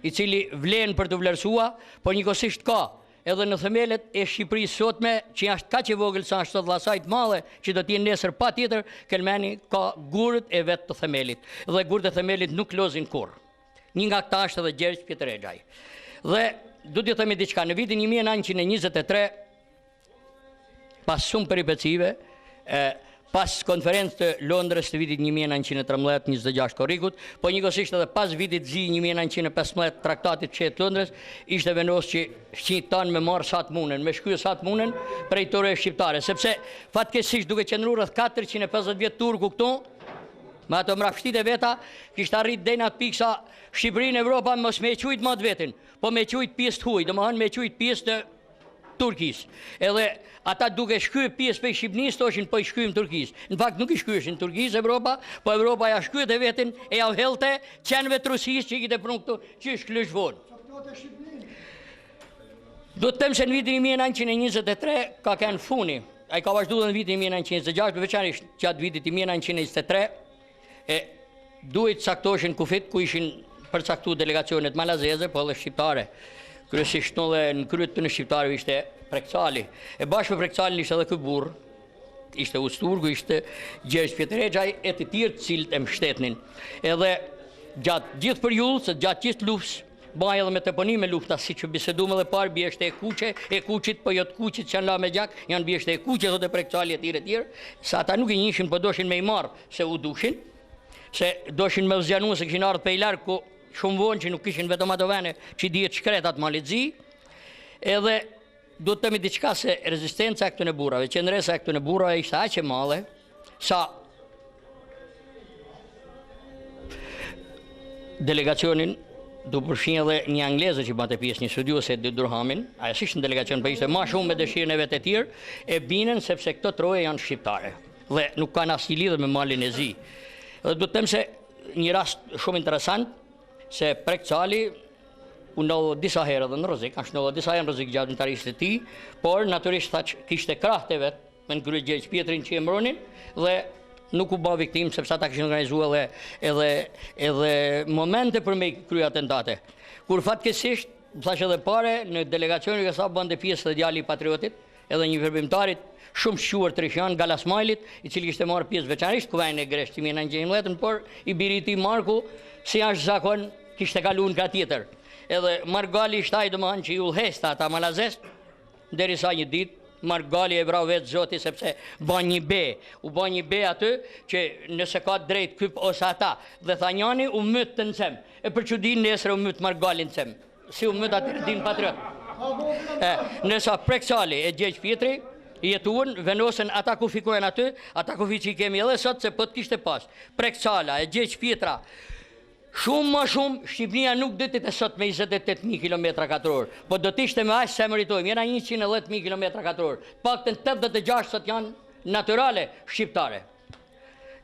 i cili vlen për të vlerësua, por njëkohësisht ka edhe në themelet e Shqipërisë sotme, që është kaq e vogël sa është vllazaj të madhe, që do të jenë nesër patjetër, Kelmeni ka gurët e vet të themelit. Dhe gurët e themelit nuk lozin kurrë. Një nga këta është edhe Gjergj Pjetërexhaj. Dhe do t'ju themi diçka, në vitin 1923, pas shumë peripecive, pas konferencës të Londrës të vitit 1913-26 korrikut, po njëkohësisht edhe pas vitit zi 1915 traktatit qetë Londrës, ishte vendos që shqiptarët me marrë sa të munen, me shkryë sa të munen prej tore shqiptare, sepse fatkeqësisht duke qenë rreth 450 vjet turku këtu, me ato mrapshtit e veta, kishte arrit deri në atë pikë sa Shqipërinë Evropa mos me quajt më të vetin, po me quajt pjesë të huaj, domethënë me quajt pjesë të Turkisë. Edhe ata duke shkyer pjesë për Shqipërisë, thoshin po i shkyjmë Turkisë. Në fakt nuk i shkyeshin Turkisë Evropa, po Evropa ja shkyet e vetin e ja hellte qenëve të Rusisë që i kishte prunë këtu, që është Klishvon. Do të them se në vitin 1923 ka kënë funi. Ai ka vazhduar në vitin 1926, veçanërisht gjatë vitit 1923, e duhet saktoshin kufit ku ishin përcaktuar delegacionet malazeze, po edhe shqiptare. Kryesisht në kryet të në shqiptarëve ishte Prekcali. E bashkë me Prekcalin ishte edhe ky burr, ishte Usturgu, ishte Gjergj Pjetërexhaj e të tjerë të cilët e mbështetnin. Edhe gjatë gjithë periudhës, gjatë gjithë luftës, baj edhe me toponime lufta, siç biseduam edhe parë, bjeshte e kuqe, e kuqit, po jo të kuqit që janë la me gjak, janë bjeshte e kuqe, thotë Prekcali e tjerë, sa ata nuk i njihin, po doshin me i marr se u dushin, se doshin me u zgjanu se kishin ardhur pe i larg ku shumë vonë që nuk kishin vetëm ato vene që i dihet shkretat Malizzi, edhe do të themi diçka se rezistenca e këtyre burrave, qendresa e këtyre burrave ishte aq e madhe sa delegacionin do përfshin edhe një angleze që bante pjesë, një studiose de Durhamin, ajo s'ishte në delegacion, por ishte më shumë me dëshirën e vet e tjerë, e binën sepse këto troje janë shqiptare dhe nuk kanë asnjë lidhje me malin e zi. Dhe do të them se një rast shumë interesant se Prekcali u ndodhi disa herë edhe në rrezik, ashtu ndodhi disa herë në rrezik gjatë ndërtarisë të tij, por natyrisht thaç kishte krahët e vet me ngryt Gjergj Pjetrin që e mbronin dhe nuk u bë viktim sepse ata kishin organizuar edhe momente për me kryer atentate. Kur fatkeqësisht, thash edhe pare, në delegacionin e kësaj bante pjesë edhe djali i patriotit, edhe një verbimtarit shumë shquar Trishan Galasmajlit, i cili kishte marrë pjesë veçanërisht kuvajin e Gresh 1919, por i biri i tij Marku, si është zakon, kishte kaluar nga tjetër. Edhe Margali shtaj domethënë që i udhëhesta ata malazes, derisa një ditë Margali e vrau vetë zoti sepse ban një be, u ban një be aty që nëse ka drejt kyp ose ata, dhe tha njani u myt të ncem, e për çudin nesër u myt Margali ncem, si u myt aty din patriot. Nësa Prekcali e Gjergj Pjetri jetuan, vendosen ata ku fikojnë aty, ata ku që i kemi edhe sot se po të kishte pas. Prekcala e Gjergj Pjetra, shumë më shumë, Shqipënia nuk do të sot me 28.000 km², po do të ishte me aq sa meritojmë, jena 110.000 km². Paktën 86 sot janë natyrale shqiptare.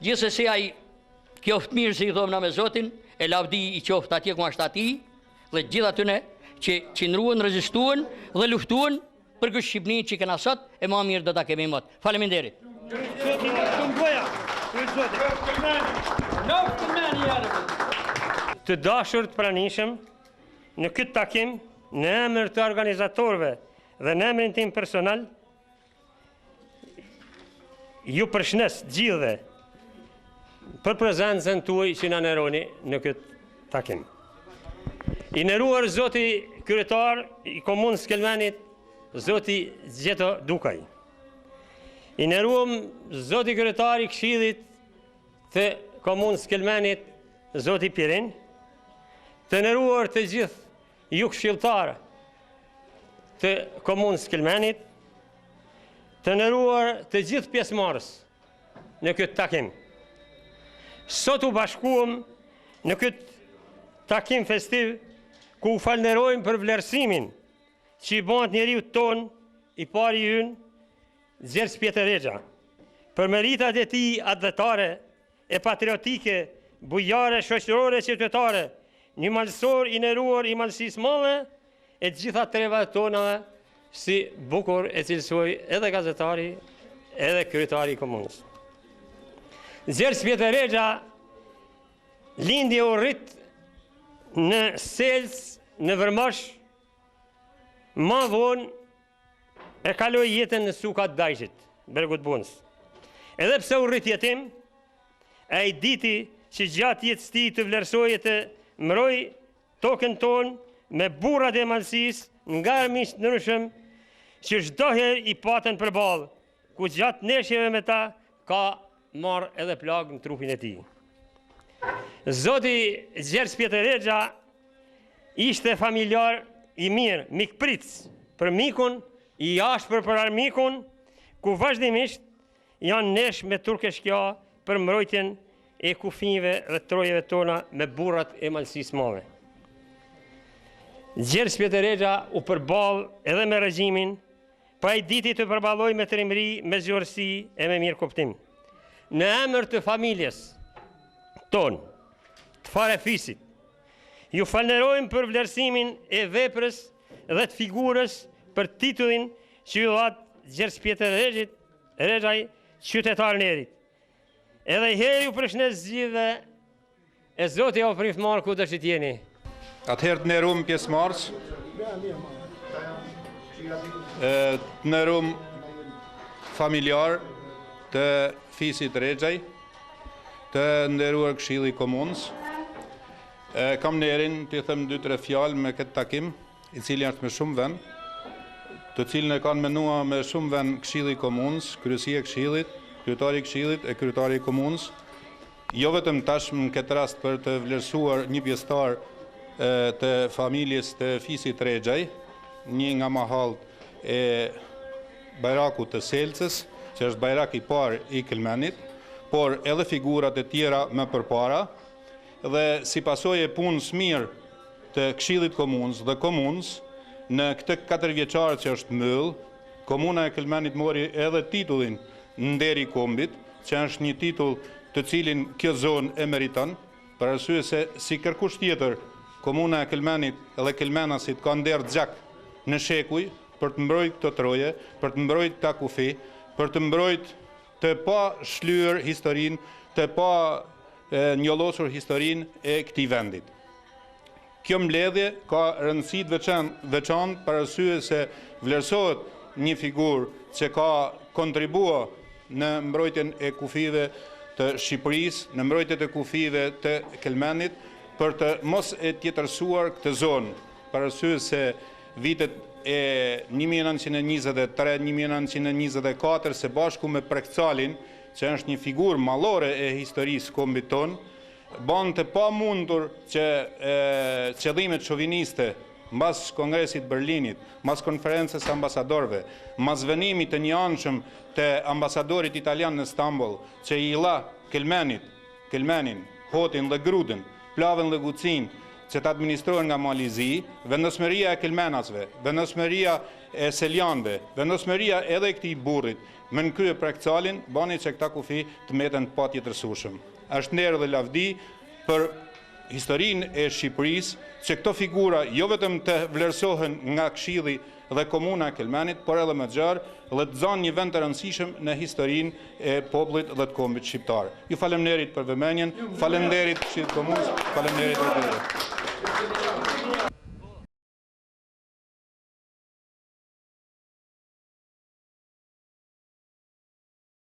Gjithsesi ai qoftë mirë si i thomë na me Zotin, e lavdi i qoftë atje ku është ati, dhe gjithë atyne që qindruan, rezistuan dhe luftuan për këtë Shqipëni që kena sot, e ma mirë do ta kemi mot. Faleminderit. Të dashur të pranishëm, në këtë takim, në emër të organizatorëve dhe në emrin tim personal, ju përshëndes gjithëve për prezencën tuaj që na nderoni në këtë takim. I nderuar zoti kryetar i komunës Kelmenit, zoti Gjeto Dukaj. I nderuar zoti kryetar i këshillit të komunës Kelmenit, zoti Pirin. Të nderuar të gjithë ju këshilltar të komunës Kelmenit, të nderuar të gjithë pjesëmarrës në këtë takim. Sot u bashkuam në këtë takim festiv ku u falënderojmë për vlerësimin që i bëhet njeriu ton, i pari ynë, Gjergj Pjetërexha, për meritat e tij atletare e patriotike, bujare, shoqërore, qytetare, një malësor i nderuar i malësisë madhe e gjitha treva tona si bukur e cilësoj edhe gazetari, edhe kryetari i komunës. Gjergj Pjetërexha lindje u rrit në Selës, në Vërmash, ma vonë e kaloi jetën në Sukat Dajqit, Bergut Bunës. Edhe pse u rrit jetim, e i diti që gjatë jetës tij të vlerësojë të mbroj tokën tonë me burrat e malësisë nga miq të ndryshëm që çdo herë i patën përballë, ku gjatë neshjeve me ta ka marrë edhe plagë në trupin e tij. Zoti Gjergj Pjetër Rexha ishte familjar i mirë, mikpric për mikun, i ashpër për armikun, ku vazhdimisht janë nesh me turkeshkja për mbrojtjen e kufive dhe trojeve tona me burrat e malësisë madhe. Gjergj Pjetër Rexha u përball edhe me regjimin, pa i diti të përballoj me trimëri, me zgjuarësi e me mirë kuptim. Në emër të familjes tonë, të farefisit, ju falënderojmë për vlerësimin e veprës dhe të figurës për titullin që ju dha Gjergj Pjetër Rexhaj, qytetar i Erit. Edhe herë ju përshëndes gjithëve e Zoti ju ofrifmarr ku do të jeni. Atëherë të nderuam pjesëmarrës, të nderuam familjar të fisit Rexhaj, të nderuar Këshilli i Komunës. Kam nderin të them 2-3 fjalë me këtë takim, i cili është me shumë vend, të cilën e kanë menuar me shumë vend Këshilli i Komunës, Kryesia e Këshillit, Kryetari i Këshillit e Kryetari i Komunës, jo vetëm tash në këtë rast për të vlerësuar një pjesëtar të familjes të fisit Rexhaj, një nga mahallët e bajrakut të Selcës, që është bajrak i parë i Kelmenit, por edhe figurat e tjera më përpara, dhe si pasojë e punës mirë të Këshillit Komunës dhe Komunës, në këtë 4 vjeçar që është mbyll, Komuna e Kelmenit mori edhe titullin Nderi i Kombit, që është një titull të cilin kjo zonë e meriton, për arsye se si kërkush tjetër, Komuna e Kelmenit dhe kelmenasit ka nder xhak në shekuj për të mbrojtur këto troje, për të mbrojtur këta kufi, për të mbrojtur të pa shlyer historinë, të pa njollosur historinë e këtij vendit. Kjo mbledhje ka rëndësi të veçantë për arsye se vlerësohet një figurë që ka kontribuar në mbrojtjen e kufive të Shqipërisë, në mbrojtjen e kufive të Kelmenit, për të mos e tjetërsuar këtë zonë, për arsye se vitet e 1923-1924 së bashku me Prekcalin, që është një figurë mallore e historisë kombit tonë, ban të pa mundur që qëllimet shoviniste mbas Kongresit Berlinit, mbas konferencës ambasadorëve, mbas venimit të njëanshëm të ambasadorit italian në Stamboll, që i la Kelmenin, Hotin dhe Grudën, Plavën dhe Gucin, që të administrohen nga Malizi, vendosmëria e kelmenasve, vendosmëria e seljanve, vendosmëria edhe këtij burrit, me në krye Prekcalin, bani që këta kufi të meten pa tjetërsueshëm. Është nder dhe lavdi për historinë e Shqipërisë, që këto figura jo vetëm të vlerësohen nga Këshilli dhe Komuna e Kelmenit, por edhe më gjarë, dhe të zanë një vend të rëndësishëm në historinë e popullit dhe të kombit shqiptar. Ju faleminderit për vëmendjen, faleminderit Këshillit Komunës, faleminderit për